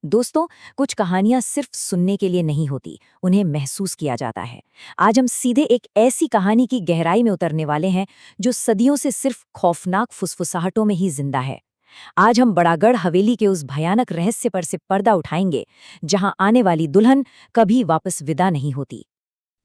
दोस्तों, कुछ कहानियां सिर्फ सुनने के लिए नहीं होती, उन्हें महसूस किया जाता है। आज हम सीधे एक ऐसी कहानी की गहराई में उतरने वाले हैं जो सदियों से सिर्फ खौफनाक फुसफुसाहटों में ही जिंदा है। आज हम बड़ागढ़ हवेली के उस भयानक रहस्य पर से पर्दा उठाएंगे, जहां आने वाली दुल्हन कभी वापस विदा नहीं होती।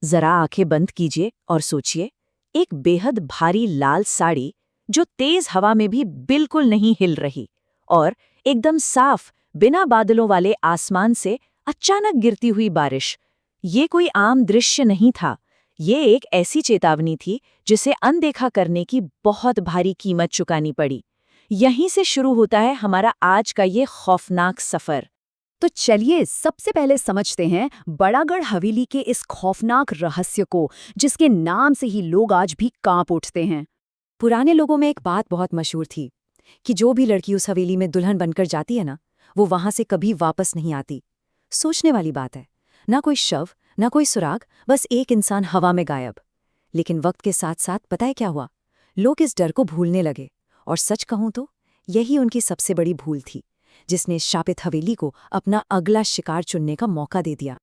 जरा आंखें बंद कीजिए और सोचिए, एक बेहद भारी लाल साड़ी जो तेज हवा में भी बिल्कुल नहीं हिल रही, और एकदम साफ बिना बादलों वाले आसमान से अचानक गिरती हुई बारिश। ये कोई आम दृश्य नहीं था। ये एक ऐसी चेतावनी थी जिसे अनदेखा करने की बहुत भारी कीमत चुकानी पड़ी। यहीं से शुरू होता है हमारा आज का ये खौफनाक सफर। तो चलिए सबसे पहले समझते हैं बड़ागढ़ हवेली के इस खौफनाक रहस्य को, जिसके नाम से ही लोग आज भी कांप उठते हैं। पुराने लोगों में एक बात बहुत मशहूर थी कि जो भी लड़की उस हवेली में दुल्हन बनकर जाती है ना, वो वहां से कभी वापस नहीं आती। सोचने वाली बात है, ना कोई शव, ना कोई सुराग, बस एक इंसान हवा में गायब। लेकिन वक्त के साथ साथ पता है क्या हुआ? लोग इस डर को भूलने लगे, और सच कहूं तो यही उनकी सबसे बड़ी भूल थी, जिसने शापित हवेली को अपना अगला शिकार चुनने का मौका दे दिया।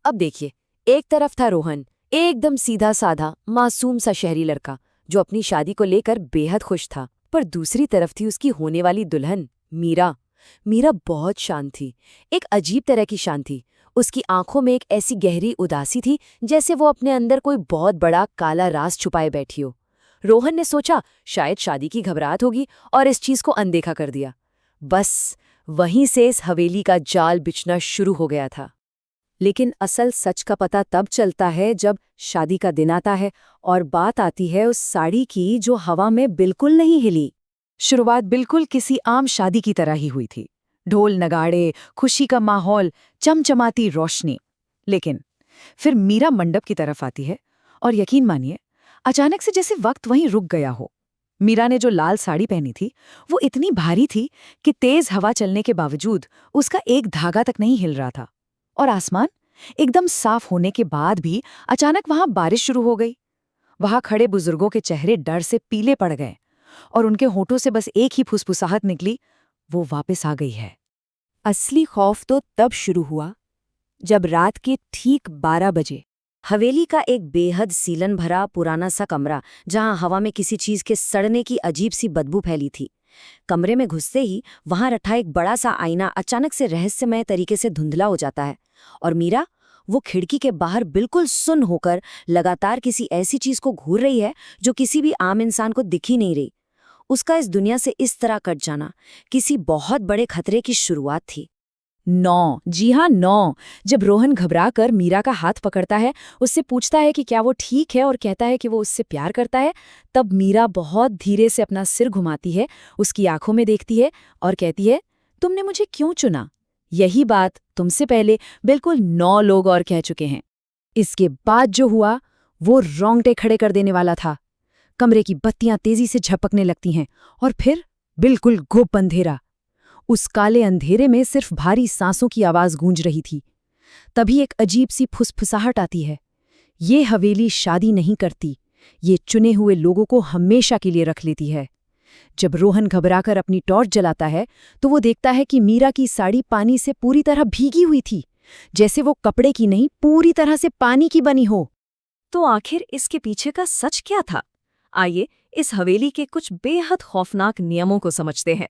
अब देखिए, एक तरफ था रोहन, एकदम सीधा साधा मासूम सा शहरी लड़का जो अपनी शादी को लेकर बेहद खुश था। पर दूसरी तरफ थी उसकी होने वाली दुल्हन मीरा। मीरा बहुत शांत थी, एक अजीब तरह की शांत थी। उसकी आंखों में एक ऐसी गहरी उदासी थी जैसे वो अपने अंदर कोई बहुत बड़ा काला राज छुपाए बैठी हो। रोहन ने सोचा शायद शादी की घबराहट होगी और इस चीज को अनदेखा कर दिया। बस वहीं से इस हवेली का जाल बिछना शुरू हो गया था। लेकिन असल सच का पता तब चलता है जब शादी का दिन आता है और बात आती है उस साड़ी की जो हवा में बिल्कुल नहीं हिली। शुरुआत बिल्कुल किसी आम शादी की तरह ही हुई थी। ढोल नगाड़े, खुशी का माहौल, चमचमाती रोशनी। लेकिन फिर मीरा मंडप की तरफ आती है और यकीन मानिए, अचानक से जैसे वक्त वहीं रुक गया हो। मीरा ने जो लाल साड़ी पहनी थी वो इतनी भारी थी कि तेज हवा चलने के बावजूद उसका एक धागा तक नहीं हिल रहा था। और आसमान एकदम साफ होने के बाद भी अचानक वहां बारिश शुरू हो गई। वहां खड़े बुजुर्गों के चेहरे डर से पीले पड़ गए और उनके होठों से बस एक ही फुसफुसाहट निकली, वो वापस आ गई है। असली खौफ तो तब शुरू हुआ जब रात के ठीक 12 बजे हवेली का एक बेहद सीलन भरा पुराना सा कमरा, जहां हवा में किसी चीज के सड़ने की अजीब सी बदबू फैली थी। कमरे में घुसते ही वहां रखा एक बड़ा सा आईना अचानक से रहस्यमय तरीके से धुंधला हो जाता है, और मीरा वो खिड़की के बाहर बिल्कुल सुन्न होकर लगातार किसी ऐसी चीज को घूर रही है जो किसी भी आम इंसान को दिख ही नहीं रही। उसका इस दुनिया से इस तरह कट जाना किसी बहुत बड़े खतरे की शुरुआत थी। 9, जी हाँ 9। जब रोहन घबरा कर मीरा का हाथ पकड़ता है, उससे पूछता है कि क्या वो ठीक है और कहता है कि वो उससे प्यार करता है, तब मीरा बहुत धीरे से अपना सिर घुमाती है, उसकी आंखों में देखती है और कहती है, तुमने मुझे क्यों चुना? यही बात तुमसे पहले बिल्कुल 9 लोग और कह चुके हैं। इसके बाद जो हुआ वो रोंगटे खड़े कर देने वाला था। कमरे की बत्तियां तेजी से झपकने लगती हैं और फिर बिल्कुल गुप अंधेरा। उस काले अंधेरे में सिर्फ भारी सांसों की आवाज गूंज रही थी। तभी एक अजीब सी फुसफुसाहट आती है। ये हवेली शादी नहीं करती, ये चुने हुए लोगों को हमेशा के लिए रख लेती है। जब रोहन घबराकर अपनी टॉर्च जलाता है तो वो देखता है कि मीरा की साड़ी पानी से पूरी तरह भीगी हुई थी, जैसे वो कपड़े की नहीं पूरी तरह से पानी की बनी हो। तो आखिर इसके पीछे का सच क्या था? आइए इस हवेली के कुछ बेहद खौफनाक नियमों को समझते हैं।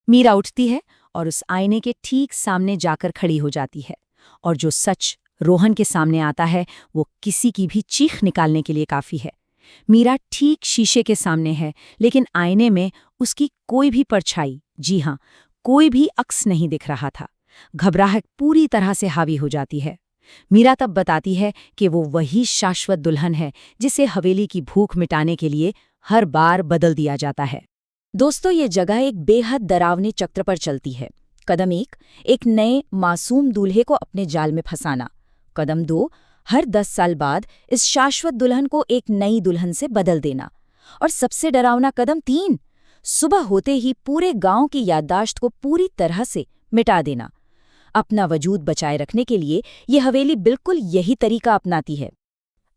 मीरा उठती है और उस आईने के ठीक सामने जाकर खड़ी हो जाती है, और जो सच रोहन के सामने आता है वो किसी की भी चीख निकालने के लिए काफी है। मीरा ठीक शीशे के सामने है, लेकिन आईने में उसकी कोई भी परछाई, जी हाँ, कोई भी अक्स नहीं दिख रहा था। घबराहट पूरी तरह से हावी हो जाती है। मीरा तब बताती है कि वो वही शाश्वत दुल्हन है जिसे हवेली की भूख मिटाने के लिए हर बार बदल दिया जाता है। दोस्तों, ये जगह एक बेहद डरावने चक्र पर चलती है। कदम 1, एक नए मासूम दूल्हे को अपने जाल में फंसाना। कदम 2, हर 10 साल बाद इस शाश्वत दुल्हन को एक नई दुल्हन से बदल देना। और सबसे डरावना कदम 3, सुबह होते ही पूरे गांव की याददाश्त को पूरी तरह से मिटा देना। अपना वजूद बचाए रखने के लिए ये हवेली बिल्कुल यही तरीका अपनाती है।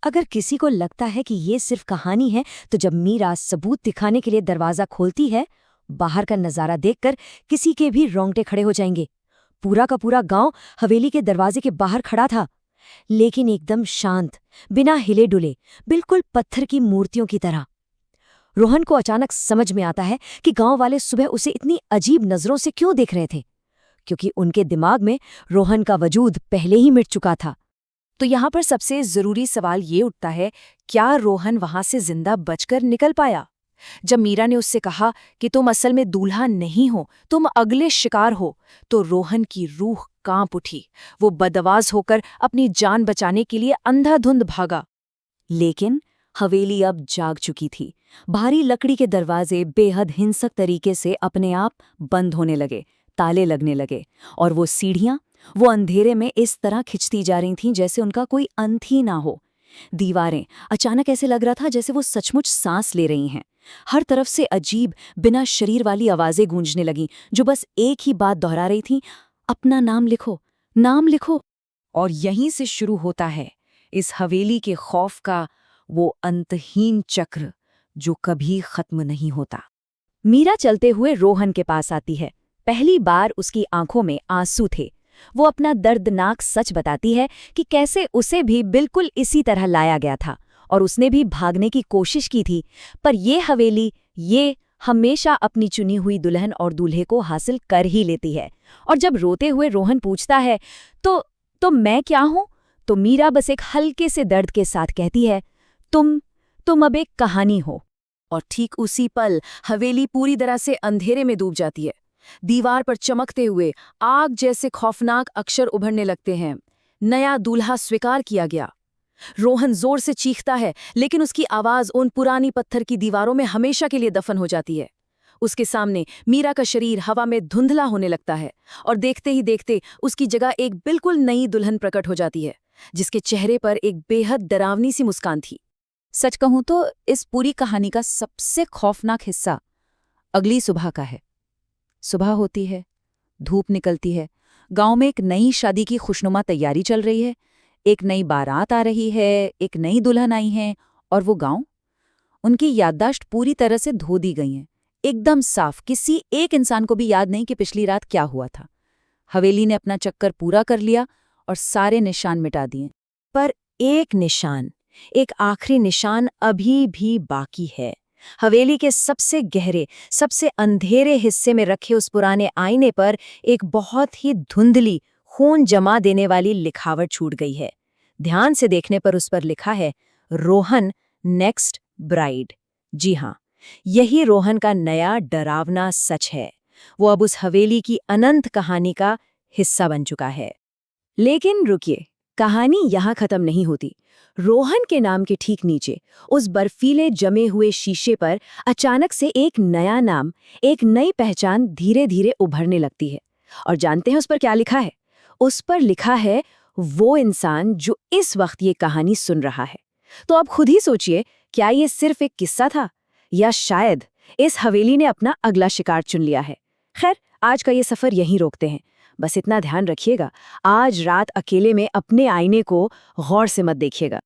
अगर किसी को लगता है कि ये सिर्फ कहानी है, तो जब मीरा सबूत दिखाने के लिए दरवाजा खोलती है, बाहर का नजारा देखकर किसी के भी रोंगटे खड़े हो जाएंगे। पूरा का पूरा गांव हवेली के दरवाजे के बाहर खड़ा था, लेकिन एकदम शांत, बिना हिले डुले, बिल्कुल पत्थर की मूर्तियों की तरह। रोहन को अचानक समझ में आता है कि गांव वाले सुबह उसे इतनी अजीब नजरों से क्यों देख रहे थे, क्योंकि उनके दिमाग में रोहन का वजूद पहले ही मिट चुका था। तो यहाँ पर सबसे जरूरी सवाल ये उठता है, क्या रोहन वहां से जिंदा बचकर निकल पाया? जब मीरा ने उससे कहा कि तुम असल में दूल्हा नहीं हो, तुम अगले शिकार हो, तो रोहन की रूह कांप उठी। वो बदआवाज होकर अपनी जान बचाने के लिए अंधाधुंध भागा। लेकिन हवेली अब जाग चुकी थी। भारी लकड़ी के दरवाजे बेहद हिंसक तरीके से अपने आप बंद होने लगे, ताले लगने लगे, और वो सीढ़ियां वो अंधेरे में इस तरह खिंचती जा रही थीं जैसे उनका कोई अंत ही ना हो। दीवारें, अचानक ऐसे लग रहा था जैसे वो सचमुच सांस ले रही हैं। हर तरफ से अजीब, बिना शरीर वाली आवाजें गूंजने लगीं, जो बस एक ही बात दोहरा रही थीं, अपना नाम लिखो, नाम लिखो। और यहीं से शुरू होता है इस हवेली के खौफ का वो अंतहीन चक्र जो कभी खत्म नहीं होता। मीरा चलते हुए रोहन के पास आती है। पहली बार उसकी आंखों में आंसू थे। वो अपना दर्दनाक सच बताती है कि कैसे उसे भी बिल्कुल इसी तरह लाया गया था और उसने भी भागने की कोशिश की थी, पर ये हवेली, ये हमेशा अपनी चुनी हुई दुल्हन और दूल्हे को हासिल कर ही लेती है। और जब रोते हुए रोहन पूछता है, तो मैं क्या हूं? तो मीरा बस एक हल्के से दर्द के साथ कहती है, तुम अब एक कहानी हो। और ठीक उसी पल हवेली पूरी तरह से अंधेरे में डूब जाती है। दीवार पर चमकते हुए आग जैसे खौफनाक अक्षर उभरने लगते हैं। नया दूल्हा स्वीकार किया गया। रोहन जोर से चीखता है, लेकिन उसकी आवाज उन पुरानी पत्थर की दीवारों में हमेशा के लिए दफन हो जाती है। उसके सामने मीरा का शरीर हवा में धुंधला होने लगता है और देखते ही देखते उसकी जगह एक बिल्कुल नई दुल्हन प्रकट हो जाती है, जिसके चेहरे पर एक बेहद डरावनी सी मुस्कान थी। सच कहूं तो इस पूरी कहानी का सबसे खौफनाक हिस्सा अगली सुबह का है। सुबह होती है, धूप निकलती है, गांव में एक नई शादी की खुशनुमा तैयारी चल रही है, एक नई बारात आ रही है, एक नई दुल्हन आई है, और वो गांव, उनकी याददाश्त पूरी तरह से धो दी गई है। एकदम साफ, किसी एक इंसान को भी याद नहीं कि पिछली रात क्या हुआ था। हवेली ने अपना चक्कर पूरा कर लिया और सारे निशान मिटा दिए, पर एक निशान, एक आखिरी निशान अभी भी बाकी है। हवेली के सबसे गहरे, सबसे अंधेरे हिस्से में रखे उस पुराने आईने पर एक बहुत ही धुंधली, खून जमा देने वाली लिखावट छूट गई है। ध्यान से देखने पर उस पर लिखा है, रोहन नेक्स्ट ब्राइड। जी हाँ, यही रोहन का नया डरावना सच है। वो अब उस हवेली की अनंत कहानी का हिस्सा बन चुका है। लेकिन रुकिए, कहानी यहाँ खत्म नहीं होती। रोहन के नाम के ठीक नीचे, उस बर्फीले जमे हुए शीशे पर अचानक से एक नया नाम, एक नई पहचान धीरे धीरे उभरने लगती है। और जानते हैं उस पर क्या लिखा है? उस पर लिखा है, वो इंसान जो इस वक्त ये कहानी सुन रहा है। तो अब खुद ही सोचिए, क्या ये सिर्फ एक किस्सा था, या शायद इस हवेली ने अपना अगला शिकार चुन लिया है? खैर, आज का ये सफर यहीं रोकते हैं। बस इतना ध्यान रखिएगा, आज रात अकेले में अपने आईने को गौर से मत देखिएगा।